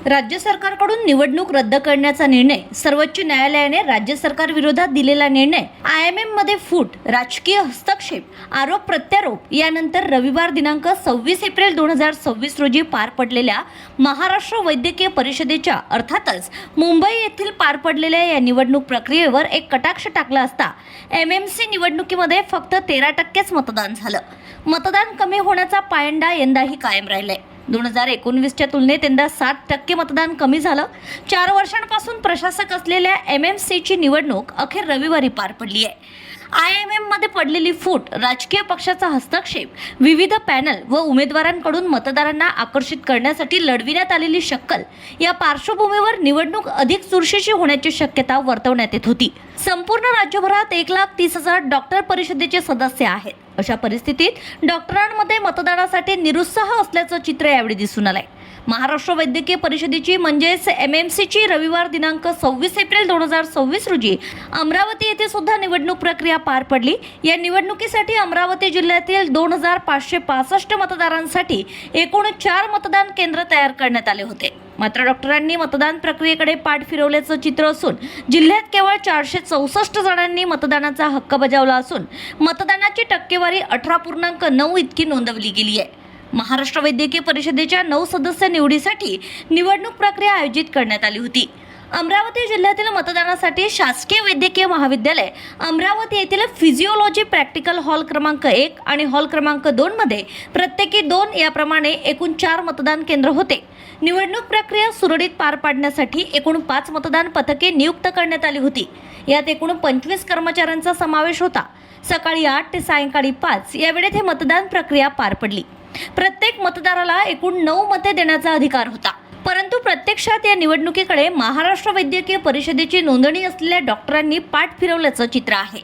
राज्य सरकारकडून निवडणूक रद्द करण्याचा निर्णय, सर्वोच्च न्यायालयाने राज्य सरकार विरोधात दिलेला निर्णय, IMM मध्ये फूट, राजकीय हस्तक्षेप, आरोप प्रत्यारोप यानंतर रविवार दिनांक 26 एप्रिल 2026 रोजी पार पडलेल्या महाराष्ट्र वैद्यकीय परिषदेच्या अर्थातच मुंबई येथील पार पडलेल्या या निवडणूक प्रक्रियेवर एक कटाक्ष टाकला असता MMC निवडणुकीमध्ये फक्त 13% मतदान झालं. मतदान कमी होण्याचा पायंडा यंदाही कायम राहिलाय. 2019च्या तुलनेत यंदा 7% मतदान कमी झालं. 4 वर्षांपासून प्रशासक असलेल्या MMCची निवडणूक अखेर रविवारी पार पडली आहे. IMM मध्ये पडलेली फूट, राजकीय पक्षाचा हस्तक्षेप, विविध पॅनल व उमेदवारांकडून मतदारांना आकर्षित करण्यासाठी लढविण्यात आलेली शक्कल या पार्श्वभूमीवर निवडणूक अधिक चुरशीची होण्याची शक्यता वर्तवण्यात येत होती. संपूर्ण राज्यभरात 1,30,000 डॉक्टर परिषदेचे सदस्य आहेत. अशा परिस्थितीत डॉक्टरांमध्ये मतदानासाठी निरुत्साह असल्याचं चित्र यावेळी दिसून आलंय. महाराष्ट्र वैद्यकीय परिषदेची म्हणजेच MMCची रविवार दिनांक 26 एप्रिल 2026 रोजी अमरावती येथे सुद्धा निवडणूक प्रक्रिया पार पडली. या निवडणुकीसाठी अमरावती जिल्ह्यातील 2,565 मतदारांसाठी एकूण 4 मतदान केंद्र तयार करण्यात आले होते. मात्र डॉक्टरांनी मतदान प्रक्रियेकडे पाठ फिरवल्याचं चित्र असून जिल्ह्यात केवळ 464 जणांनी मतदानाचा हक्क बजावला असून मतदानाची टक्केवारी 18.9 इतकी नोंदवली गेली आहे. महाराष्ट्र वैद्यकीय परिषदेच्या 9 सदस्य निवडीसाठी निवडणूक प्रक्रिया आयोजित करण्यात आली होती. अमरावती जिल्ह्यातील मतदानासाठी शासकीय वैद्यकीय महाविद्यालय अमरावती येथील फिजिओलॉजी प्रॅक्टिकल हॉल क्रमांक 1 आणि हॉल क्रमांक 2 मध्ये प्रत्येकी 2 याप्रमाणे एकूण 4 मतदान केंद्र होते. निवडणूक प्रक्रिया सुरळीत पार पाडण्यासाठी एकूण 5 मतदान पथके नियुक्त करण्यात आली होती. यात एकूण 25 कर्मचाऱ्यांचा समावेश होता. सकाळी 8 ते सायंकाळी 5 या वेळेत हे मतदान प्रक्रिया पार पडली. प्रत्येक मतदाराला एकूण 9 मते देण्याचा अधिकार होता. परंतु प्रत्यक्षात या निवडणुकीकडे महाराष्ट्र वैद्यकीय परिषदेची नोंदणी असलेल्या डॉक्टरांनी पाठ फिरवल्याचं चित्र आहे.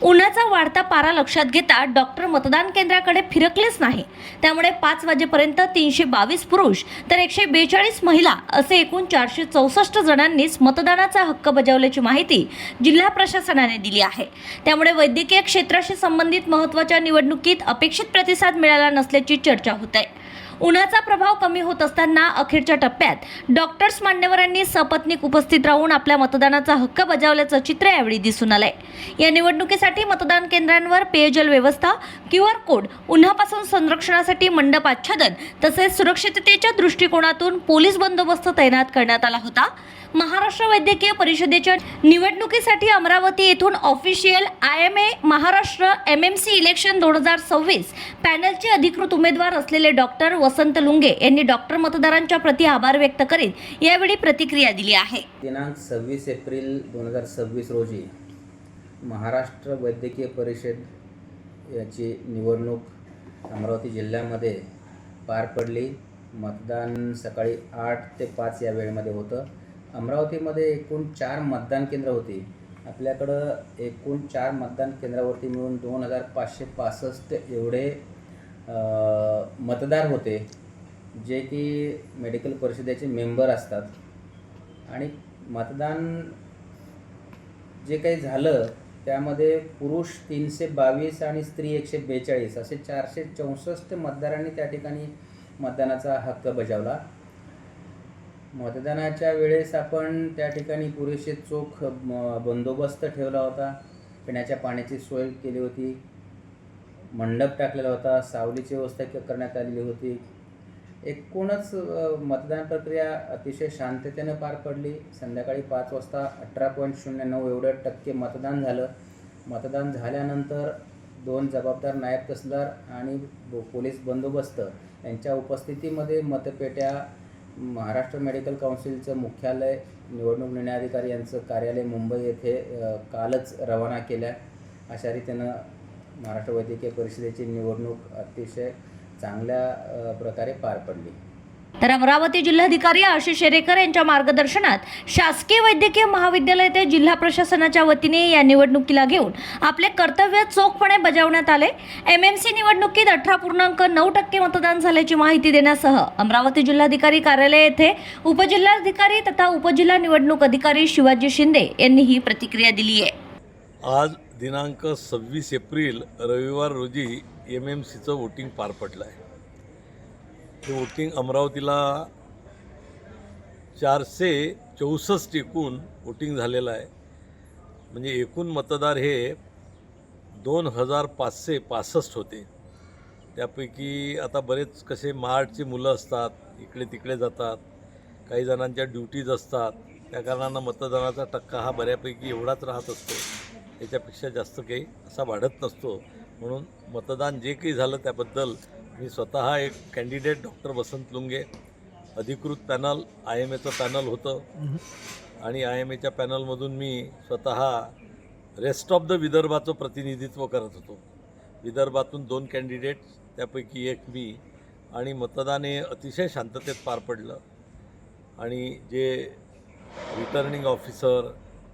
उन्हाचा वाढता पारा लक्षात घेता डॉक्टर मतदान केंद्राकडे फिरकलेच नाही. त्यामुळे 5 वाजेपर्यंत 322 पुरुष तर 142 महिला असे एकूण 464 जणांनीच मतदानाचा हक्क बजावल्याची माहिती जिल्हा प्रशासनाने दिली आहे. त्यामुळे वैद्यकीय क्षेत्राशी संबंधित महत्त्वाच्या निवडणुकीत अपेक्षित प्रतिसाद मिळाला नसल्याची चर्चा होत आहे. उन्हाचा प्रभाव कमी होत असताना अखेरच्या टप्प्यात डॉक्टर्स मान्यवरांनी सपत्नीक उपस्थित राहून आपल्या मतदानाचा हक्क बजावल्याचं चित्र यावेळी दिसून आलंय. या निवडणुकीसाठी मतदान केंद्रांवर पेयजल व्यवस्था, QR कोड, उन्हापासून संरक्षणासाठी मंडप आच्छादन तसेच सुरक्षिततेच्या दृष्टिकोनातून पोलीस बंदोबस्त तैनात करण्यात आला होता. महाराष्ट्र वैद्यकीय परिषदेच्या निवडणुकीसाठी अमरावती येथून official IMA Maharashtra MMC election 2026 पॅनलचे अधिकृत उमेदवार असलेले डॉक्टर वसंत लुंगे यांनी डॉक्टर मतदारांच्या प्रति आभार व्यक्त करीत यावेळी प्रतिक्रिया दिली आहे. दिनांक 26 एप्रिल 2026 रोजी महाराष्ट्र वैद्यकीय परिषद याची निवडणूक अमरावती जिल्ह्यामध्ये पार पडली. मतदान सकाळी 8 ते 5 या वेळेमध्ये होतं. अमरावतीमध्ये एकूण 4 मतदान केंद्र होती. आपल्याकडं एकूण 4 मतदान केंद्रावरती मिळून 2,565 एवढे मतदार होते, जे की मेडिकल परिषदेचे मेंबर असतात. आणि मतदान जे काही झालं त्यामध्ये पुरुष 322 आणि स्त्री 142 असे 464 मतदारांनी त्या ठिकाणी मतदानाचा हक्क बजावला. मतदानाच्या वेळेस आपण त्या ठिकाणी पुरेसे चोख बंदोबस्त ठेवला होता. पिण्याच्या पाण्याची सोय केली होती. मंडप टाकलेला होता. सावलीची व्यवस्था करण्यात आलेली होती. एकूणच मतदान प्रक्रिया अतिशय शांततेने पार पडली. संध्याकाळी 5 वाजता 18.09 एवढं टक्के मतदान झालं. मतदान झाल्यानंतर 2 जबाबदार नायब तहसीलदार आणि पोलीस बंदोबस्त यांच्या उपस्थितीमध्ये मतपेट्या महाराष्ट्र मेडिकल काउन्सिलचं मुख्यालय, निवडणूक निर्णय अधिकारी यांचं कार्यालय मुंबई येथे कालच रवाना केल्या. अशा रीतीनं महाराष्ट्र वैद्यकीय परिषदेची निवडणूक अतिशय चांगल्या प्रकारे पार पडली. तर अमरावती जिल्हाधिकारी आशिष शेरेकर यांच्या मार्गदर्शनात शासकीय वैद्यकीय महाविद्यालय ते जिल्हा प्रशासनाच्या वतीने या निवडणुकीला घेऊन आपले कर्तव्य चोखपणे बजावण्यात आले. MMC निवडणुकीत 18.9% मतदान झाल्याची माहिती देण्यासह अमरावती जिल्हाधिकारी कार्यालय येथे उपजिल्हाधिकारी तथा उपजिल्हा निवडणूक अधिकारी शिवाजी शिंदे यांनी ही प्रतिक्रिया दिली आहे. आज दिनांक 26 एप्रिल रविवार रोजी MMCचं वोटिंग पार पडलं आहे. हे वोटिंग अमरावतीला 464 एकूण वोटिंग झालेलं आहे. म्हणजे एकूण मतदार हे 2565 होते. त्यापैकी आता बरेच कसे महाडची मुलं असतात, इकडे तिकडे जातात, काही जणांच्या ड्युटीज असतात, त्या कारणानं मतदानाचा टक्का हा बऱ्यापैकी एवढाच राहत असतो, त्याच्यापेक्षा जास्त काही असा वाढत नसतो. म्हणून मतदान जे काही झालं त्याबद्दल मी स्वतः एक कॅन्डिडेट डॉक्टर वसंत लुंगे, अधिकृत पॅनल IMAचं पॅनल होतं आणि IMAच्या पॅनलमधून मी स्वतः रेस्ट ऑफ द विदर्भाचं प्रतिनिधित्व करत होतो. विदर्भातून 2 कॅन्डिडेट्स, त्यापैकी एक मी, आणि मतदान हे अतिशय शांततेत पार पडलं. आणि जे रिटर्निंग ऑफिसर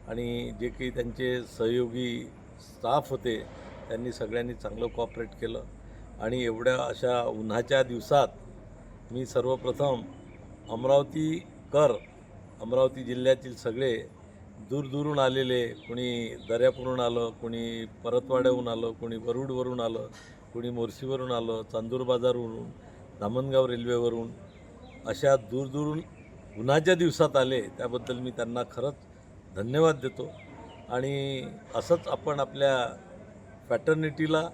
आणि जे काही त्यांचे सहयोगी स्टाफ होते त्यांनी सगळ्यांनी चांगलं कॉपरेट केलं. आणि एवढ्या अशा उन्हाच्या दिवसात मी सर्वप्रथम अमरावती जिल्ह्यातील सगळे दूरदूरून आलेले, कोणी दर्यापूरहून आलं, कोणी परतवाड्याहून आलं, कोणी वरुडवरून आलं, कोणी मोर्शीवरून आलं, चांदूर बाजारवरून, धामणगाव रेल्वेवरून, अशा दूरदूरून उन्हाच्या दिवसात आले. त्याबद्दल मी त्यांना खरंच धन्यवाद देतो. आणि असंच आपण आपल्या फॅटर्निटीला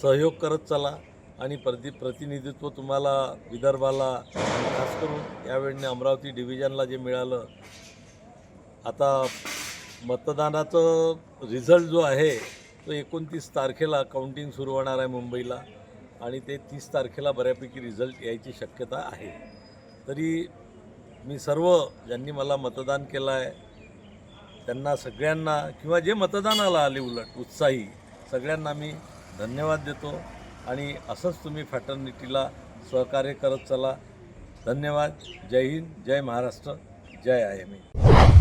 सहयोग करत चला. आणि प्रतिनिधित्व तुम्हाला विदर्भाला, खास करून यावेळी अमरावती डिव्हिजनला जे मिळालं, आता मतदानाचं रिझल्ट जो आहे तो 29 तारखेला काउंटिंग सुरू होणार आहे मुंबईला, आणि ते 30 तारखेला बऱ्यापैकी रिझल्ट यायची शक्यता आहे. तरी मी सर्व ज्यांनी मला मतदान केलं आहे त्यांना सगळ्यांना, किंवा जे मतदानाला आले उलट उत्साही, सगळ्यांना मी धन्यवाद देतो. आणि असंच तुम्ही फॅटर्निटीला सहकार्य करत चला. धन्यवाद. जय हिंद, जय महाराष्ट्र, जय IMA.